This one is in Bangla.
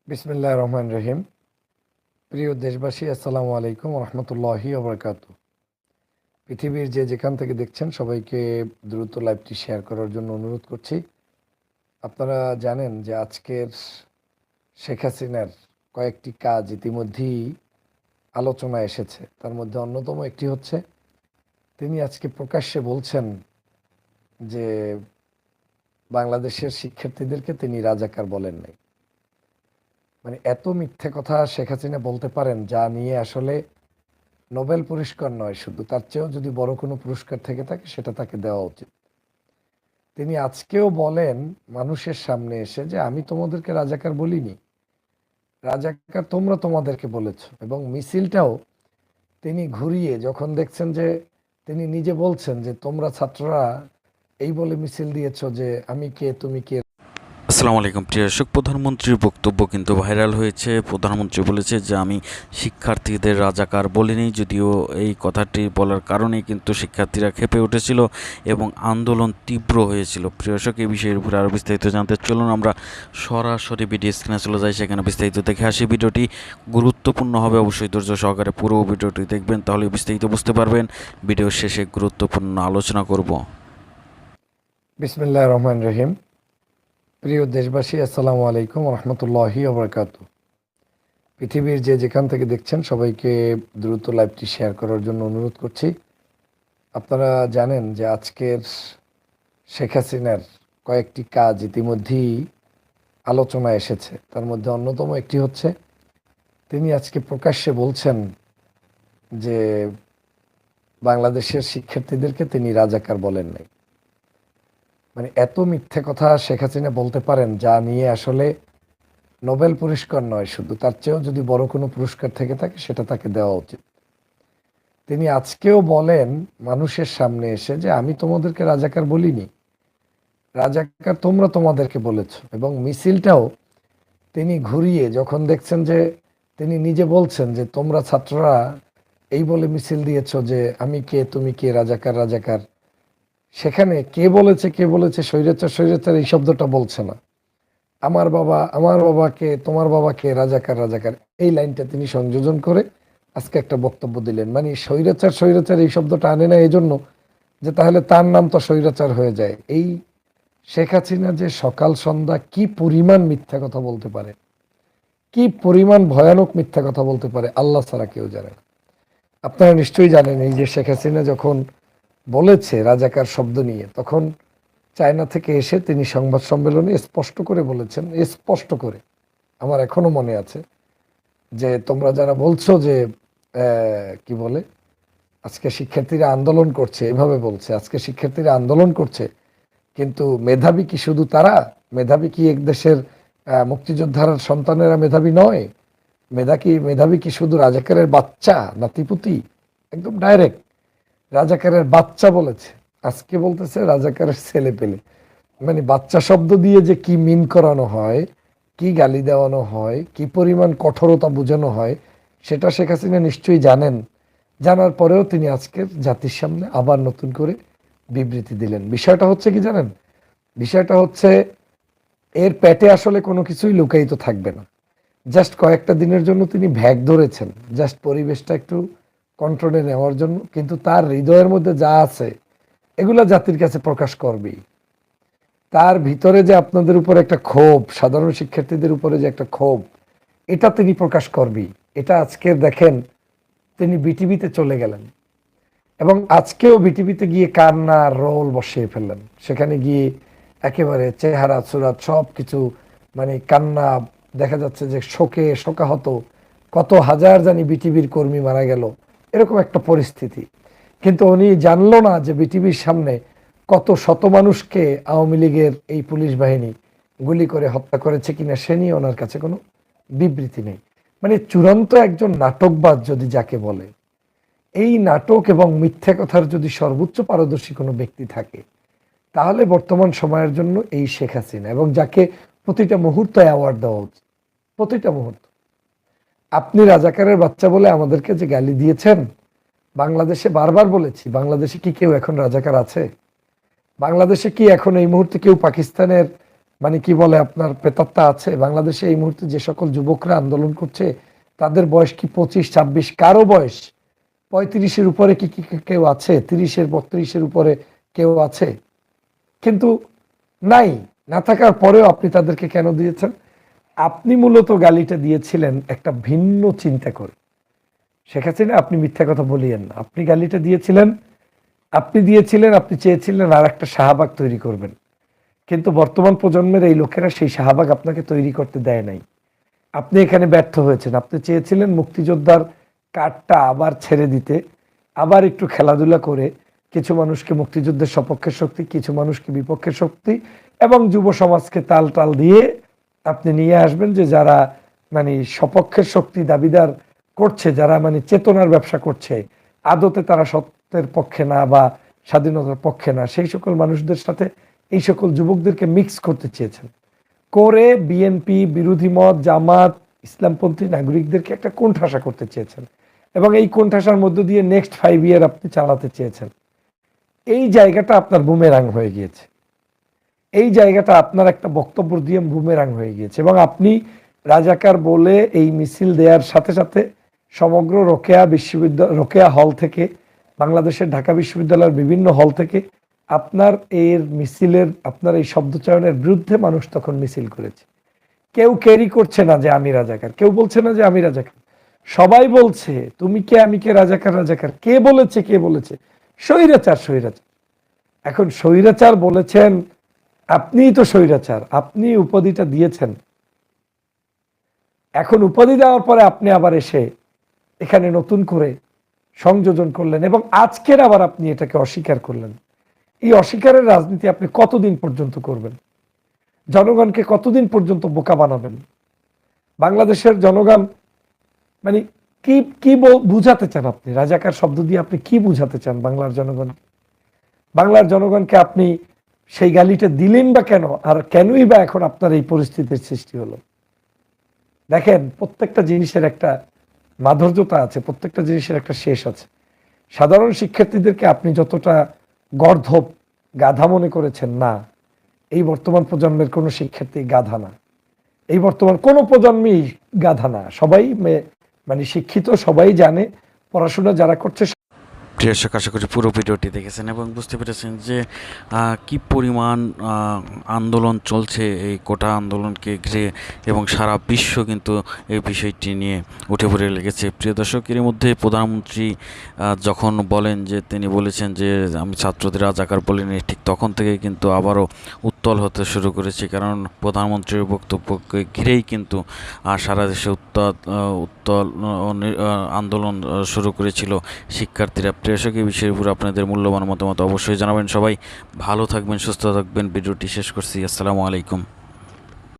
বিসমিল্লাহির রহমানির রহিম। প্রিয় দেশবাসী, আসসালামু আলাইকুম রহমতুল্লাহি ওবরাকাতু। পৃথিবীর যে যেখান থেকে দেখছেন সবাইকে দ্রুত লাইভটি শেয়ার করার জন্য অনুরোধ করছি। আপনারা জানেন যে আজকের শেখ হাসিনার কয়েকটি কাজ ইতিমধ্যেই আলোচনায় এসেছে। তার মধ্যে অন্যতম একটি হচ্ছে তিনি আজকে প্রকাশ্যে বলছেন যে বাংলাদেশের শিক্ষার্থীদেরকে তিনি রাজাকার বলেন নাই। মানে এত মিথ্যে কথা শেখ হাসিনা বলতে পারেন, যা নিয়ে আসলে নোবেল পুরস্কার নয়, শুধু তার চেয়েও যদি বড় কোনো পুরস্কার থেকে থাকে সেটা তাকে দেওয়া উচিত। তিনি আজকেও বলেন মানুষের সামনে এসে যে আমি তোমাদেরকে রাজাকার বলিনি, রাজাকার তোমরা তোমাদেরকে বলেছো। এবং মিছিলটাও তিনি ঘুরিয়ে যখন দেখছেন যে তিনি নিজে বলছেন যে তোমরা ছাত্ররা এই বলে মিছিল দিয়েছো যে আমি কে তুমি কে। আসসালামু আলাইকুম প্রিয় দর্শক, প্রধানমন্ত্রীর বক্তব্য কিন্তু ভাইরাল হয়েছে। প্রধানমন্ত্রী বলেছে যে আমি শিক্ষার্থীদের রাজাকার বলিনি, যদিও এই কথাটি বলার কারণেই কিন্তু শিক্ষার্থীরা ক্ষেপে উঠেছিল এবং আন্দোলন তীব্র হয়েছিল। প্রিয় দর্শক, এই বিষয়ের উপরে আরও বিস্তারিত জানতে চলুন আমরা সরাসরি ভিডিও স্ক্রিনে চলে যাই, সেখানে বিস্তারিত দেখে আসি। ভিডিওটি গুরুত্বপূর্ণ হবে, অবশ্যই ধৈর্য সহকারে পুরো ভিডিওটি দেখবেন, তাহলে বিস্তারিত বুঝতে পারবেন। ভিডিওর শেষে গুরুত্বপূর্ণ আলোচনা করব। বিসমিল্লাহির রহমানির রহিম। প্রিয় দেশবাসী, আসসালামু আলাইকুম রহমতুল্লাহি ওবরাকাতু। পৃথিবীর যে যেখান থেকে দেখছেন সবাইকে দ্রুত লাইভটি শেয়ার করার জন্য অনুরোধ করছি। আপনারা জানেন যে আজকের শেখ হাসিনার কয়েকটি কাজ ইতিমধ্যেই আলোচনায় এসেছে। তার মধ্যে অন্যতম একটি হচ্ছে তিনি আজকে প্রকাশ্যে বলছেন যে বাংলাদেশের শিক্ষার্থীদেরকে তিনি রাজাকার বলেন নাই। মানে এত মিথ্যে কথা শেখ হাসিনা বলতে পারেন, যা নিয়ে আসলে নোবেল পুরস্কার নয়, শুধু তার চেয়েও যদি বড় কোনো পুরস্কার থেকে থাকে সেটা তাকে দেওয়া উচিত। তিনি আজকেও বলেন মানুষের সামনে এসে যে আমি তোমাদেরকে রাজাকার বলিনি, রাজাকার তোমরা তোমাদেরকে বলেছো। এবং মিছিলটাও তিনি ঘুরিয়ে যখন দেখছেন যে তিনি নিজে বলছেন যে তোমরা ছাত্ররা এই বলে মিছিল দিয়েছো যে আমি কে তুমি কে, রাজাকার রাজাকার। সেখানে কে বলেছে স্বৈরাচার স্বৈরাচার এই শব্দটা বলছে না। আমার বাবাকে তোমার বাবাকে রাজাকার রাজাকার, এই লাইনটা তিনি সংযোজন করে আজকে একটা বক্তব্য দিলেন। মানে স্বৈরাচার স্বৈরাচার এই শব্দটা আনে না এই জন্য যে তাহলে তার নাম তো স্বৈরাচার হয়ে যায়। এই শেখ হাসিনা যে সকাল সন্ধ্যা কি পরিমাণ মিথ্যা কথা বলতে পারে, কি পরিমাণ ভয়ানক মিথ্যা কথা বলতে পারে, আল্লাহ ছাড়া কেউ জানে না। আপনারা নিশ্চয়ই জানেন এই যে শেখ হাসিনা যখন বলেছে রাজাকার শব্দ নিয়ে, তখন চায়না থেকে এসে তিনি সংবাদ সম্মেলনে স্পষ্ট করে বলেছেন, স্পষ্ট করে, আমার এখনো মনে আছে, যে তোমরা যারা বলছো যে কি বলে আজকে শিক্ষার্থীরা আন্দোলন করছে, এভাবে বলছে আজকে শিক্ষার্থীরা আন্দোলন করছে, কিন্তু মেধাবী কি শুধু তারা? মেধাবী কি এক দেশের মুক্তিযোদ্ধার সন্তানেরা মেধাবী নয়? মেধাবী কি শুধু রাজাকারের বাচ্চা নাতিপুতি? একদম ডাইরেক্ট রাজাকারের বাচ্চা বলেছে, আজকে বলতেছে রাজাকারের ছেলে পেলে। মানে বাচ্চা শব্দ দিয়ে যে কি মিন করানো হয়, কি গালি দেওয়ানো হয়, কি পরিমাণ কঠোরতা বোঝানো হয়, সেটা শেখ হাসিনা নিশ্চয়ই জানেন। জানার পরেও তিনি আজকের জাতির সামনে আবার নতুন করে বিবৃতি দিলেন। বিষয়টা হচ্ছে কি জানেন? বিষয়টা হচ্ছে এর পেটে আসলে কোনো কিছুই লুকায়িত থাকবে না। জাস্ট কয়েকটা দিনের জন্য তিনি ভ্যাগ ধরেছেন, জাস্ট পরিবেশটা একটু কন্ট্রোলে নেওয়ার জন্য। কিন্তু তার হৃদয়ের মধ্যে যা আছে এগুলা জাতির কাছে প্রকাশ করবেই। তার ভিতরে যে আপনাদের উপর একটা ক্ষোভ, সাধারণ শিক্ষার্থীদের উপরে যে একটা ক্ষোভ, এটা তিনি প্রকাশ করবেই। এটা আজকে দেখেন তিনি বিটিভিতে চলে গেলেন এবং আজকেও বিটিভিতে গিয়ে কান্নার রোল বসিয়ে ফেললেন। সেখানে গিয়ে একেবারে চেহারা সুরাত সব কিছু, মানে কান্না, দেখা যাচ্ছে যে শোকাহত, কত হাজার জানি বিটিভির কর্মী মারা গেল, এরকম একটা পরিস্থিতি। কিন্তু উনি জানলো না যে বিটিভির সামনে কত শত মানুষকে আওয়ামী লীগের এই পুলিশ বাহিনী গুলি করে হত্যা করেছে কিনা সে নিয়ে ওনার কাছে কোনো বিবৃতি নেই। মানে চূড়ান্ত একজন নাটকবাজ যদি যাকে বলে, এই নাটক এবং মিথ্যা কথার যদি সর্বোচ্চ পারদর্শী কোনো ব্যক্তি থাকে, তাহলে বর্তমান সময়ের জন্য এই শেখ হাসিনা, এবং যাকে প্রতিটা মুহূর্তে অ্যাওয়ার্ড দেওয়া উচিত, প্রতিটা মুহূর্ত। আপনি রাজাকারের বাচ্চা বলে আমাদেরকে যে গালি দিয়েছেন, বাংলাদেশে বারবার বলেছি, বাংলাদেশে কি কেউ এখন রাজাকার আছে? বাংলাদেশে কি এখন এই মুহূর্তে কেউ পাকিস্তানের মানে কি বলে আপনার প্রেতাত্মা আছে বাংলাদেশে এই মুহূর্তে যে সকল যুবকরা আন্দোলন করছে তাদের বয়স কি 25-26, কারো বয়স 35-এর উপরে কি কেউ আছে? 30-এর 32-এর উপরে কেউ আছে? কিন্তু নাই। না থাকার পরেও আপনি তাদেরকে কেন দিয়েছেন? আপনি মূলত গালিটা দিয়েছিলেন একটা ভিন্ন চিন্তা করে। শেখ হাসিনা, আপনি মিথ্যা কথা বলিয়েন না। আপনি গালিটা দিয়েছিলেন, আপনি চেয়েছিলেন আর একটা শাহবাগ তৈরি করবেন। কিন্তু বর্তমান প্রজন্মের এই লোকেরা সেই শাহবাগ আপনাকে তৈরি করতে দেয় নাই। আপনি এখানে ব্যর্থ হয়েছেন। আপনি চেয়েছিলেন মুক্তিযোদ্ধার কার্ডটা আবার ছেড়ে দিতে, আবার একটু খেলাধুলা করে কিছু মানুষকে মুক্তিযুদ্ধের সপক্ষের শক্তি, কিছু মানুষকে বিপক্ষের শক্তি এবং যুব সমাজকে তাল দিয়ে আপনি নিয়ে আসবেন যে যারা মানে সপক্ষের শক্তি দাবিদার করছে, যারা মানে চেতনার ব্যবসা করছে, আদতে তারা সত্যের পক্ষে না বা স্বাধীনতার পক্ষে না, সেই সকল মানুষদের সাথে এই সকল যুবকদেরকে মিক্স করতে চেয়েছেন। করে বিএনপি বিরোধী মত, জামাত, ইসলামপন্থী নাগরিকদেরকে একটা কোণঠাসা করতে চেয়েছেন এবং এই কোণঠাসার মধ্য দিয়ে নেক্সট 5 ইয়ার আপনি চালাতে চেয়েছেন। এই জায়গাটা আপনার বুমেরাং হয়ে গিয়েছে। এই জায়গাটা আপনার একটা বক্তব্য দিয়ে বুমেরাং হয়ে গিয়েছে এবং আপনি রাজাকার বলে এই মিছিল দেওয়ার সাথে সাথে সমগ্র রোকেয়া হল থেকে, বাংলাদেশের ঢাকা বিশ্ববিদ্যালয়ের বিভিন্ন হল থেকে আপনার আপনার এই শব্দচয়নের বিরুদ্ধে মানুষ তখন মিছিল করেছে। কেউ ক্যারি করছে না যে আমি রাজাকার, কেউ বলছে না যে আমি রাজাকার, সবাই বলছে তুমি কে, আমি কে, রাজাকার। কে বলেছে? স্বৈরাচার। এখন স্বৈরাচার বলেছেন, আপনিই তো স্বৈরাচার, আপনি উপাধিটা দিয়েছেন। এখন উপাধি দেওয়ার পরে আপনি আবার এসে এখানে নতুন করে সংযোজন করলেন এবং আজকের আবার আপনি এটাকে অস্বীকার করলেন। এই অস্বীকারের রাজনীতি আপনি কতদিন পর্যন্ত করবেন? জনগণকে কতদিন পর্যন্ত বোকা বানাবেন? বাংলাদেশের জনগণ মানে কি বুঝাতে চান আপনি? রাজাকার শব্দ দিয়ে আপনি কি বুঝাতে চান বাংলার জনগণকে আপনি সেই গালিটা দিলেন বা কেন? আর কেনই বা এখন আপনার এই পরিস্থিতির সৃষ্টি হলো? দেখেন, প্রত্যেকটা জিনিসের একটা মাধুর্যতা আছে, প্রত্যেকটা জিনিসের একটা শেষ আছে। সাধারণ শিক্ষার্থীদেরকে আপনি যতটা গর্ধব, গাধা মনে করেছেন, না, এই বর্তমান প্রজন্মের কোনো শিক্ষার্থী গাধা না। এই বর্তমান কোনো প্রজন্মই গাধা না। সবাই মানে শিক্ষিত, সবাই জানে, পড়াশোনা যারা করছে। প্রিয় দর্শক, আশা করি পুরো ভিডিওটি দেখেছেন এবং বুঝতে পেরেছেন যে কি পরিমাণ আন্দোলন চলছে এই কোটা আন্দোলনকে ঘিরে এবং সারা বিশ্ব কিন্তু এই বিষয়টি নিয়ে উঠে পড়ে লেগেছে। প্রিয় দর্শক, এর মধ্যে প্রধানমন্ত্রী যখন বলেন যে তিনি বলেছেন যে আমি ছাত্রদের রাজাকার বলিনি, ঠিক তখন থেকে কিন্তু আবারও উত্তল হতে শুরু করেছে। কারণ প্রধানমন্ত্রীর বক্তব্যকে ঘিরেই কিন্তু সারা দেশে উত্তল আন্দোলন শুরু করেছিল শিক্ষার্থীরা। প্রিয় দর্শক, এই বিষয়ের উপর আপনাদের মূল্যবান মতামত অবশ্যই জানাবেন। সবাই ভালো থাকবেন, সুস্থ থাকবেন। ভিডিওটি শেষ করছি। আসসালামু আলাইকুম।